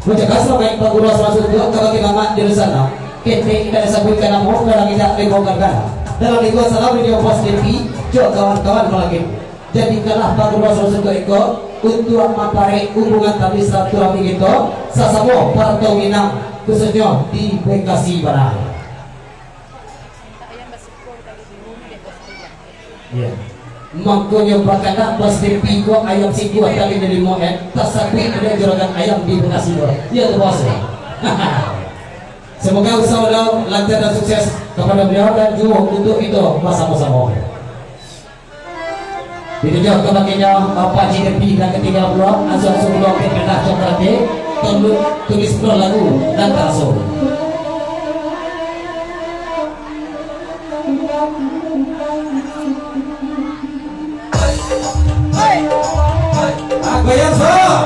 Menjaga sebagai pengurus masuk ke bagi nama di sana. Kita tidak disebutkan nama orang tidak dibongkarkan. Dalam lingkungan salam video post TV, jo kawan-kawan lagi. Jadi kalah pengurus masuk ke untuk mempare hubungan tali silaturahmi kita sasamo pertawinang khususnya di Bekasi Barat. Ya. Makanya berkata pasti piko ayam si kuat kali dari moen tasapi ada juragan ayam di Bekasi Barat. Ya bos. Semoga usaha beliau lancar dan sukses kepada beliau dan juga untuk itu bersama-sama. Ditunjuk kebagiannya Pak JDP dan ketiga blok asal-asal blok pemerintah Jakarta tulis blok lagu dan taso. Goyang so.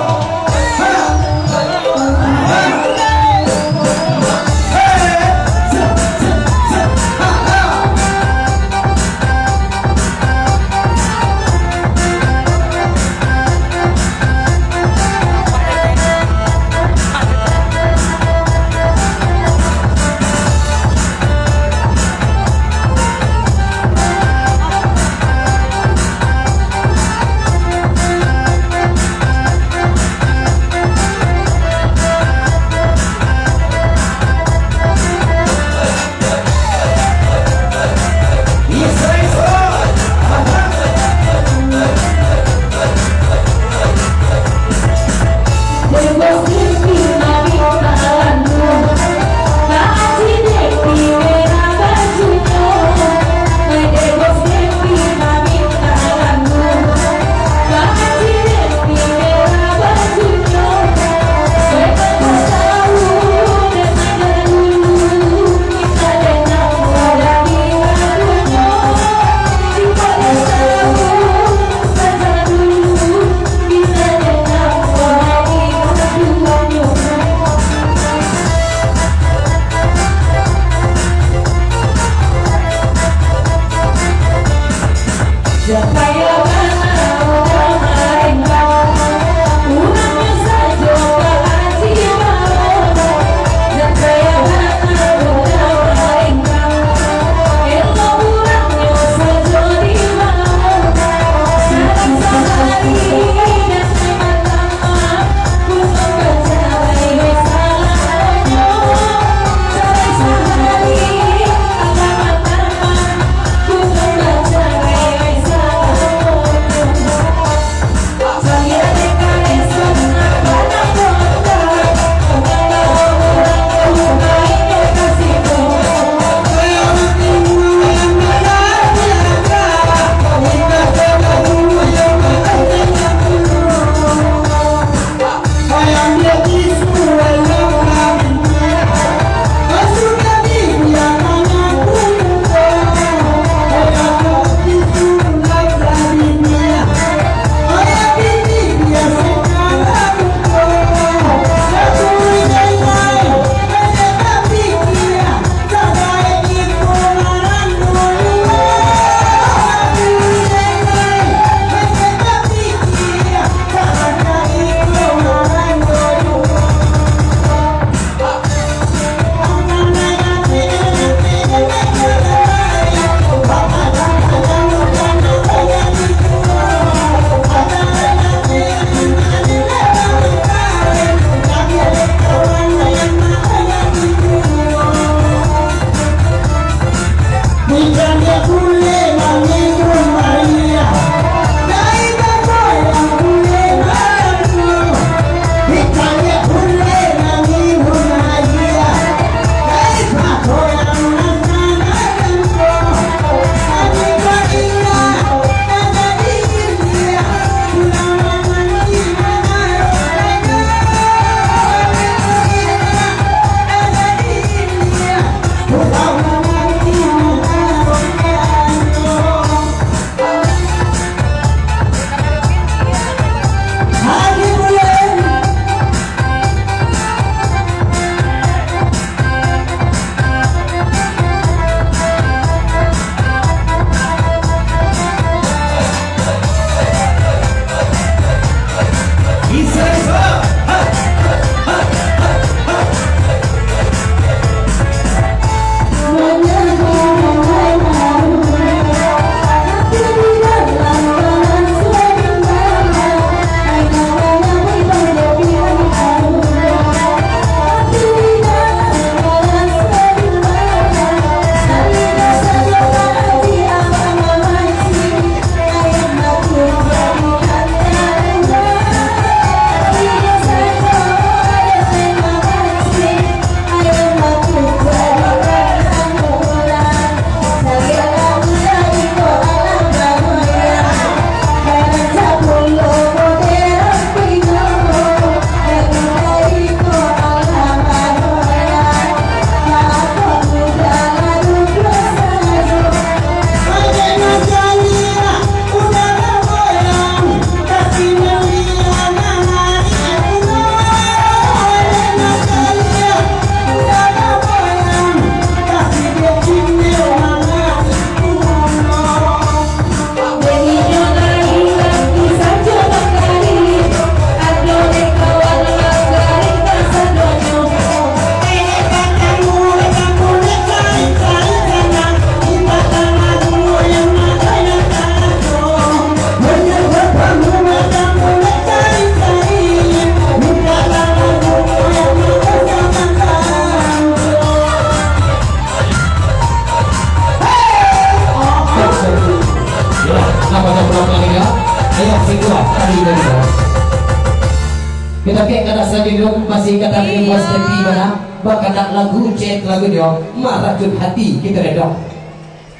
jinung masih kata ini bos tepi mana bakal nak lagu cek lagu dia maracun hati kita redong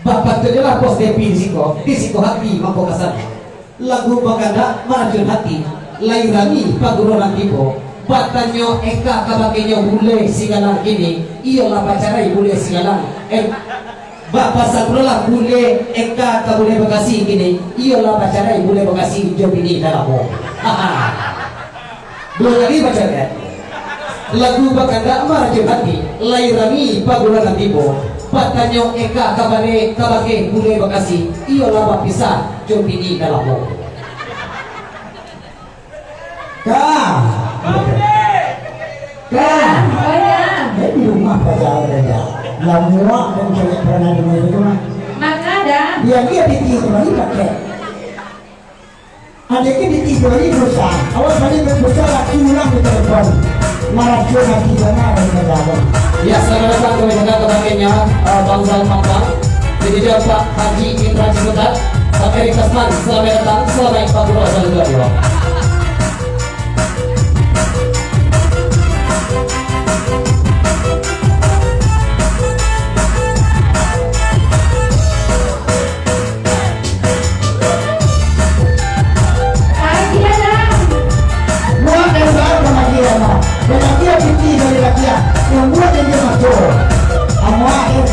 bapak tu jelah bos tepi di siko hati mampu kasar lagu bakal nak maracun hati layu rami paguroran tibo batanyo eka kabakenyo bule sigalang kini iyalah pacarai bule sigalang bapak sabrolah bule eka kabule Bekasi kini iyalah pacarai bule Bekasi job ini dalam mo dua kali baca kan lagu bakanda maracun hati layu rami paguroran tibo batanyo eka kabake bule Bekasi iyalah bapisah job ini dalam mo Kang, di rumah pacar aja. Yang muak dan cewek pernah di rumah itu mah. Maka ada. Dia ditidur lagi pakai. Adiknya ditidur lagi berusaha. Awas tadi berusaha lagi ulang di telepon. Marah juga lagi mana ada yang ada. Ya, selamat datang ke jaga kebakenya Bang Zalmang. Jadi dia Pak Haji Indra Ciputat, Pak Erik Kasman, selamat datang, selamat pagi wassalamualaikum. Dan dia binti dari rakyat yang buat yang dia masuk amuain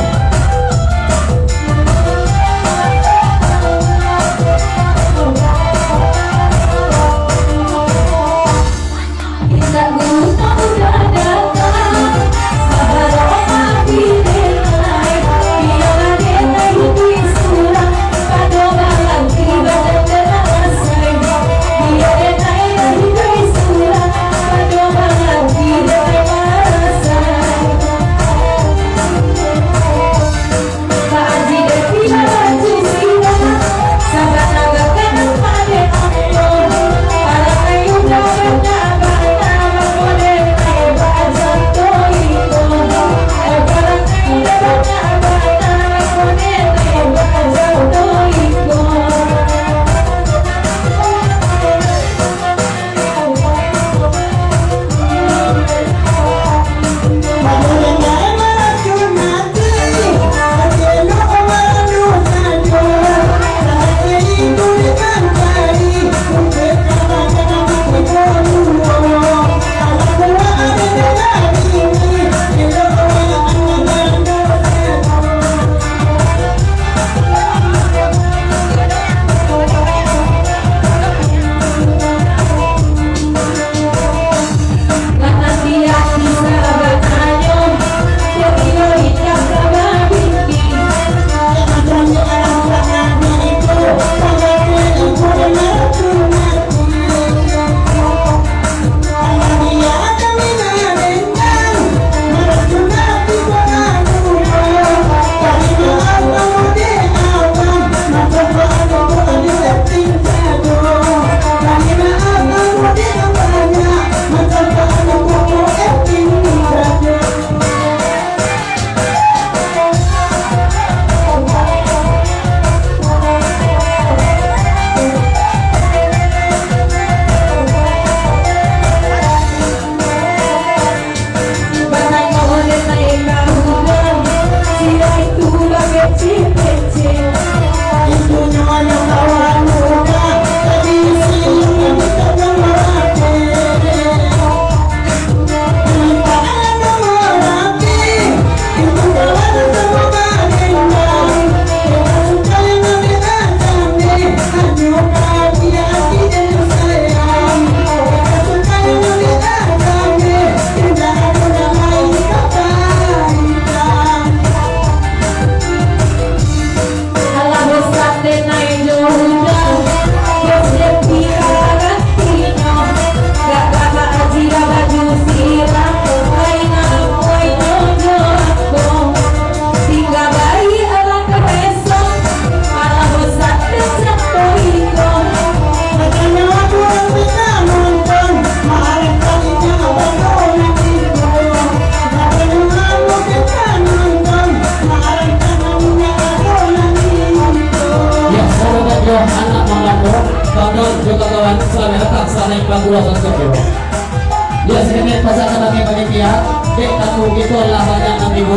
Ini pasal bagi pihak dek tamu gitu lah banyak 6.000.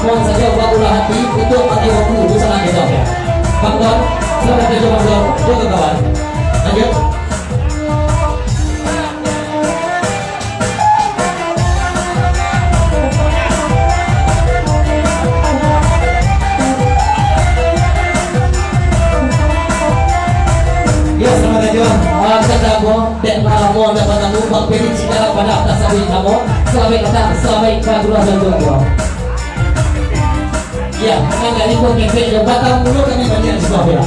Mohon saja bagulah hati untuk bagi waktu bisa lagi jawab ya. Bang Don, selamat kerja Bang Don, jaga kawan. Lanjut. Ya selamat lanjut. Kamu dan kamu dapat kamu bang pilih segala pada atas sabi kamu. Selamat datang, selamat kedua dan dua. Ya, karena dari kau kepek, batang mulu kami banyak sebab ya.